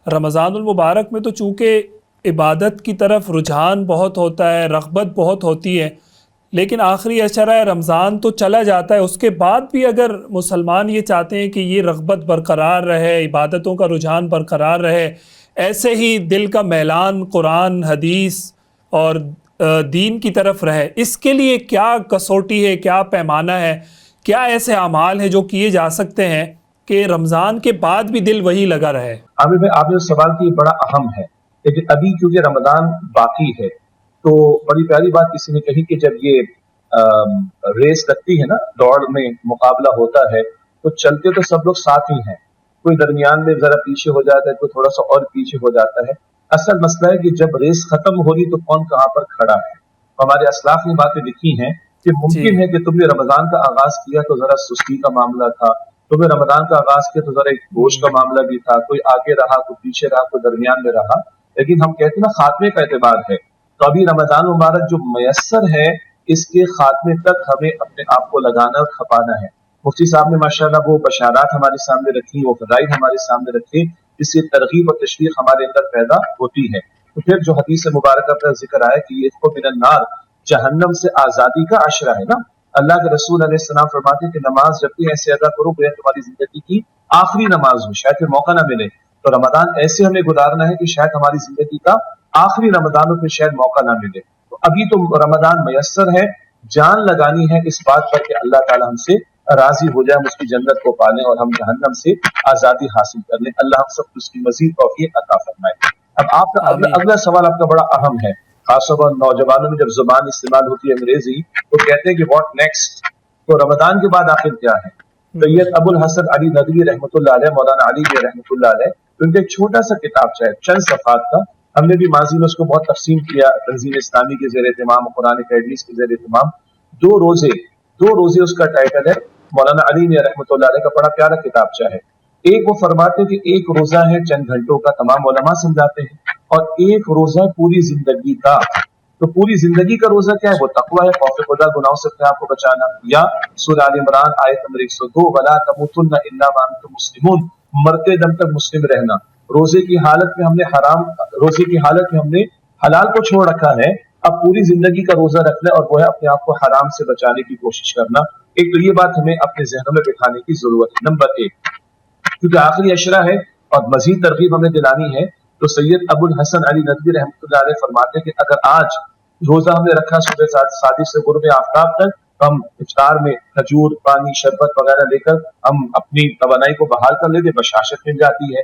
رمضان المبارک میں تو چونکہ عبادت کی طرف رجحان بہت ہوتا ہے، رغبت بہت ہوتی ہے، لیکن آخری عشرہ رمضان تو چلا جاتا ہے، اس کے بعد بھی اگر مسلمان یہ چاہتے ہیں کہ یہ رغبت برقرار رہے، عبادتوں کا رجحان برقرار رہے، ایسے ہی دل کا میلان قرآن حدیث اور دین کی طرف رہے، اس کے لیے کیا کسوٹی ہے، کیا پیمانہ ہے، کیا ایسے اعمال ہیں جو کیے جا سکتے ہیں کہ رمضان کے بعد بھی دل وہی لگا رہے؟ عامر بھائی، آپ نے سوال کی بڑا اہم ہے، لیکن ابھی کیونکہ رمضان باقی ہے تو بڑی پیاری بات کسی نے کہی کہ جب یہ ریس لگتی ہے نا، دوڑ میں مقابلہ ہوتا ہے تو چلتے تو سب لوگ ساتھ ہی ہیں، کوئی درمیان میں ذرا پیچھے ہو جاتا ہے، کوئی تھوڑا سا اور پیچھے ہو جاتا ہے۔ اصل مسئلہ ہے کہ جب ریس ختم ہوگی تو کون کہاں پر کھڑا ہے۔ ہمارے اسلاف نے باتیں لکھی ہیں کہ جی ممکن ہے کہ تم نے رمضان کا آغاز کیا تو ذرا سستی کا معاملہ تھا، تم نے رمضان کا آغاز کیا تو ذرا ایک گوشت کا معاملہ بھی تھا، کوئی آگے رہا، کوئی پیچھے رہا، کوئی درمیان میں رہا، لیکن ہم کہتے ہیں نا خاتمے کا اعتبار ہے، تو ابھی رمضان مبارک جو میسر ہے اس کے خاتمے تک ہمیں اپنے آپ کو لگانا اور کھپانا ہے۔ مفتی صاحب نے ماشاءاللہ وہ بشارات ہمارے سامنے رکھی، وہ فضائل ہمارے سامنے رکھے جس سے ترغیب اور تشویق ہمارے اندر پیدا ہوتی ہے۔ تو پھر جو حدیث مبارکہ کا ذکر آیا کہ یہ من النار، جہنم سے آزادی کا عشرہ ہے نا، اللہ کے رسول علیہ السلام فرماتے ہیں کہ نماز جب بھی ایسے ادا کرو گویا تمہاری زندگی کی آخری نماز ہو، شاید پھر موقع نہ ملے، تو رمضان ایسے ہمیں گزارنا ہے کہ شاید ہماری زندگی کا آخری رمضان ہو، پھر شاید موقع نہ ملے۔ تو ابھی تو رمضان میسر ہے، جان لگانی ہے اس بات پر کہ اللہ تعالی ہم سے راضی ہو جائے، ہم اس کی جنت کو پالیں اور ہم جہنم سے آزادی حاصل کر لیں۔ اللہ ہم سب کو اس کی مزید توفیق عطا فرمائے۔ اب آپ کا آمین۔ اگلا سوال آپ کا بڑا اہم ہے، خاص طور پر نوجوانوں میں جب زبان استعمال ہوتی ہے انگریزی تو کہتے ہیں کہ واٹ نیکسٹ، تو رمضان کے بعد آخر کیا ہے؟ سید ابو الحسن علی ندوی رحمۃ اللہ علیہ، مولانا علی رحمۃ اللہ علیہ، ان کا ایک چھوٹا سا کتاب ہے چند صفحات کا، ہم نے بھی ماضی میں اس کو بہت تقسیم کیا تنظیم اسلامی کے زیر اہتمام، قرآن اکیڈمیز کے زیر اہتمام، دو روزے اس کا ٹائٹل ہے، مولانا علی رحمۃ اللہ علیہ کا بڑا پیارا کتاب ہے۔ ایک وہ فرماتے ہیں کہ ایک روزہ ہے چند گھنٹوں کا، تمام علماء سمجھاتے ہیں، اور ایک روزہ پوری زندگی کا۔ تو پوری زندگی کا روزہ کیا ہے؟ وہ تقوی ہے، خوف خدا، گناہوں سے اپنے آپ کو بچانا، یا سورہ آل عمران آیت نمبر 102 وَلَا تَمُوتُنَّ إِلَّا وَأَنْتُمْ مُسْلِمُونَ، مرتے دم تک مسلم رہنا۔ روزے کی حالت میں ہم نے حلال کو چھوڑ رکھا ہے، اب پوری زندگی کا روزہ رکھنا ہے اور وہ ہے اپنے آپ کو حرام سے بچانے کی کوشش کرنا۔ ایک تو یہ بات ہمیں اپنے ذہنوں میں بٹھانے کی ضرورت ہے۔ نمبر ایک، کیونکہ آخری عشرہ ہے اور مزید ترغیب ہمیں دلانی ہے، تو سید ابو الحسن علی ندوی رحمۃ اللہ علیہ فرماتے ہیں کہ اگر آج روزہ ہم نے رکھا صبح صادق سے غروب آفتاب تک، ہم افطار میں کھجور، پانی، شربت وغیرہ لے کر ہم اپنی توانائی کو بحال کر لیتے، بشاشت مل جاتی ہے۔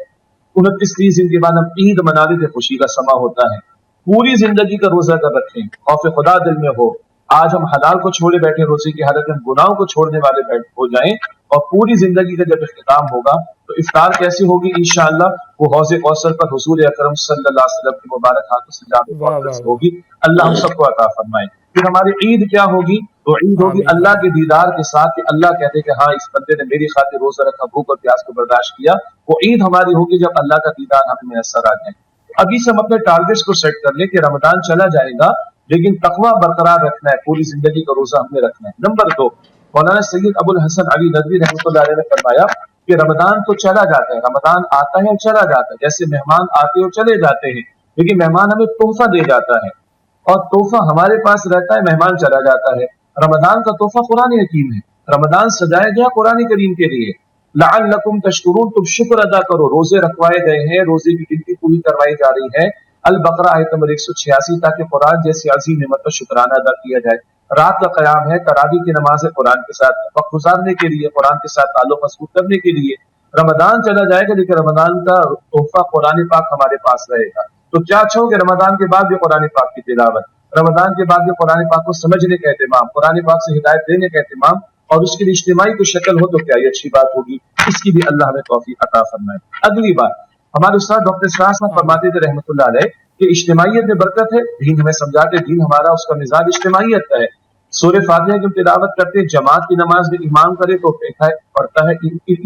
29 دن کے بعد ہم عید منا لیتے، خوشی کا سما ہوتا ہے۔ پوری زندگی کا روزہ کر رکھیں، خوف خدا دل میں ہو، آج ہم حلال کو چھوڑے بیٹھے روزے کی حالت میں، ہم گناہوں کو چھوڑنے والے ہو جائیں، اور پوری زندگی کا جب اختتام ہوگا تو افطار کیسی ہوگی؟ انشاءاللہ وہ حوض کوثر پر حضور اکرم صلی اللہ علیہ وسلم کی مبارک ہاتھوں سے جام واہ کوثر واہ سے واہ، ہوگی۔ اللہ ہم سب کو عطا فرمائے۔ پھر ہماری عید کیا ہوگی؟ تو عید ہوگی آمین اللہ آمین۔ کے دیدار کے ساتھ، کہ اللہ کہتے کہ ہاں اس بندے نے میری خاطر روزہ رکھا، بھوک اور پیاس کو برداشت کیا، وہ عید ہماری ہوگی جب اللہ کا دیدار ہمیں میسر آ جائے۔ ابھی سے ہم اپنے ٹارگیٹس کو سیٹ کر لیں کہ رمضان چلا جائے گا لیکن تقوی برقرار رکھنا ہے، پوری زندگی کا روزہ ہم نے رکھنا ہے۔ نمبر دو، مولانا سید ابو الحسن علی ندوی رحمۃ اللہ علیہ نے فرمایا کہ رمضان تو چلا جاتا ہے، رمضان آتا ہے اور چلا جاتا ہے، جیسے مہمان آتے اور چلے جاتے ہیں، لیکن مہمان ہمیں تحفہ دے جاتا ہے اور تحفہ ہمارے پاس رہتا ہے، مہمان چلا جاتا ہے۔ رمضان کا تحفہ قرآن حکیم ہے، رمضان سجایا گیا قرآن کریم کے لیے، لعلکم تشکرون، تم شکر ادا کرو، روزے رکھوائے گئے ہیں، روزے کی گنتی پوری کروائی جا رہی ہے، البقرہ آیت نمبر 186، تاکہ قرآن جیسی عظیم نعمت کا شکرانہ ادا کیا جائے۔ رات کا قیام ہے، تراویح کی نماز ہے، قرآن کے ساتھ وقت گزارنے کے لیے، قرآن کے ساتھ تعلق مضبوط کرنے کے لیے۔ رمضان چلا جائے گا لیکن رمضان کا تحفہ قرآن پاک ہمارے پاس رہے گا، تو کیا اچھا ہو کہ رمضان کے بعد بھی قرآن پاک کی تلاوت، رمضان کے بعد بھی قرآن پاک کو سمجھنے کا اہتمام، قرآن پاک سے ہدایت دینے کا اہتمام، اور اس کے لیے اجتماعی کوئی شکل ہو تو کیا یہ اچھی بات ہوگی، اس کی بھی اللہ ہمیں توفیق عطا فرمائے۔ اگلی بات، ہمارے استاد ڈاکٹر اسرار صاحب آمین۔ فرماتے تھے رحمۃ اللہ علیہ کہ اجتماعیت میں برکت ہے، دین ہمیں سمجھاتے، دین ہمارا اس کا مزاج اجتماعیت کا ہے۔ سورہ فاتحہ کی تلاوت کرتے، جماعت کی نماز میں امام کرے تو پڑھتا ہے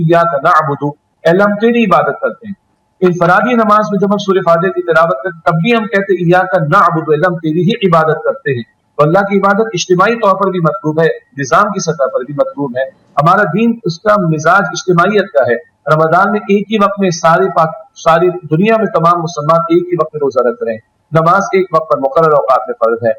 ایاک نعبد، اے اللہ ہم تیری عبادت کرتے ہیں۔ انفرادی نماز میں جب ہم سورہ فاتحہ کی تلاوت کرتے تب بھی ہم کہتے ہیں ایاک نعبد، اے اللہ ہم تیری ہی عبادت کرتے ہیں۔ تو اللہ کی عبادت اجتماعی طور پر بھی مطلوب ہے، نظام کی سطح پر بھی مطلوب ہے، ہمارا دین اس کا مزاج اجتماعیت کا ہے۔ رمضان میں ایک ہی وقت میں ساری دنیا میں تمام مسلمان ایک ہی وقت میں روزہ رکھ رہے ہیں. نماز ایک وقت پر مقرر اوقات میں فرض ہے.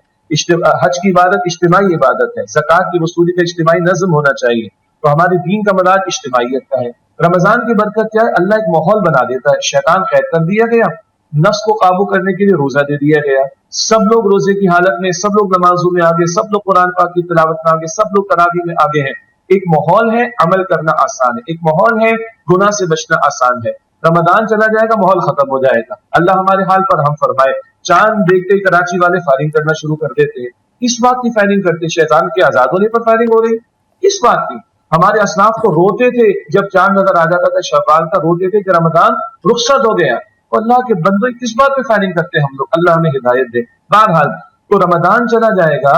حج کی عبادت اجتماعی عبادت ہے. زکوٰۃ کی وصولی کا اجتماعی نظم ہونا چاہیے. تو ہمارے دین کا مدار اجتماعیت کا ہے. رمضان کی برکت کیا ہے؟ اللہ ایک ماحول بنا دیتا ہے. شیطان قید کر دیا گیا، نفس کو قابو کرنے کے لیے روزہ دے دیا گیا. سب لوگ روزے کی حالت میں، سب لوگ نمازوں میں آگے، سب لوگ قرآن پاک کی تلاوت میں آگے، سب لوگ تراویح میں آگے ہیں. ایک ماحول ہے، عمل کرنا آسان ہے. ایک ماحول ہے، گناہ سے بچنا آسان ہے. رمضان چلا جائے گا، ماحول ختم ہو جائے گا. اللہ ہمارے حال پر ہم فرمائے. چاند دیکھتے کراچی والے فائرنگ کرنا شروع کر دیتے ہیں. کس بات کی فائرنگ کرتے؟ شیطان کے آزاد ہونے پر فائرنگ ہو رہی. کس بات کی؟ ہمارے اسلاف تو روتے تھے جب چاند نظر آ جاتا تھا شوال کا، روتے تھے کہ رمضان رخصت ہو گیا. تو اللہ کے بندے کس بات پہ فائرنگ کرتے ہیں ہم لوگ؟ اللہ ہمیں ہدایت دے. بہرحال تو رمضان چلا جائے گا،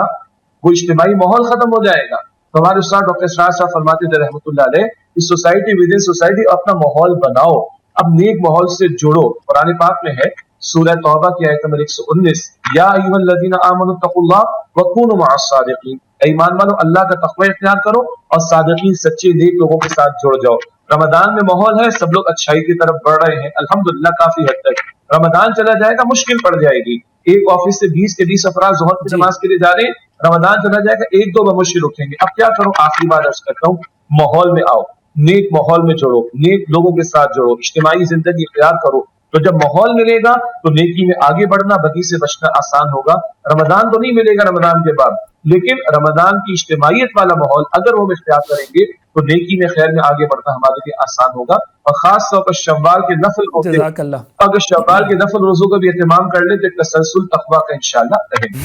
وہ اجتماعی ماحول ختم ہو جائے گا. تو ہمارے استاد ڈاکٹر اسرار صاحب فرماتے تھے رحمۃ اللہ علیہ، اس سوسائٹی ود ان سوسائٹی اپنا ماحول بناؤ، اب نیک ماحول سے جڑو. قرآن پاک میں ہے سورہ توبہ کی آیت نمبر 119، یا ایھا الذین آمنوا اتقوا اللہ وکونوا مع الصادقین. ایمان والو اللہ کا تقوی اختیار کرو اور صادقین سچے نیک لوگوں کے ساتھ جڑ جاؤ. رمضان میں ماحول ہے، سب لوگ اچھائی کی طرف بڑھ رہے ہیں الحمدللہ کافی حد تک. رمضان چلا جائے گا مشکل پڑ جائے گی. ایک آفس سے 20 کے 20 افراد ظہر کی نماز کے لیے جا رہے ہیں، رمضان چلا جائے گا ایک دو بمشکل اٹھیں گے. اب کیا کرو؟ آخری بار عرض کرتا ہوں، ماحول میں آؤ، نیک ماحول میں جڑو، نیک لوگوں کے ساتھ جڑو، اجتماعی زندگی اختیار کرو. تو جب ماحول ملے گا تو نیکی میں آگے بڑھنا، بدی سے بچنا آسان ہوگا. رمضان تو نہیں ملے گا رمضان کے بعد، لیکن رمضان کی اجتماعیت والا ماحول اگر وہ اختیار کریں گے تو نیکی میں خیر میں آگے بڑھنا ہمارے لیے آسان ہوگا. اور خاص طور پر شوال کے نفل ہوتے، جزاک اللہ. اگر شوال کے نفل روزوں کا بھی اہتمام کر لیں تو ایک تسلسل تقویٰ کا انشاءاللہ رہے گا.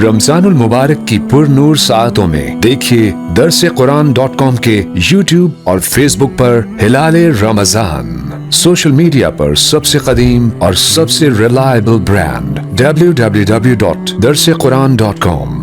رمضان المبارک کی پر نور ساعتوں میں دیکھیے درسقرآن.com کے یوٹیوب اور فیس بک پر ہلال رمضان. سوشل میڈیا پر سب سے قدیم اور سب سے ریلائبل برانڈ www.درسقرآن.com.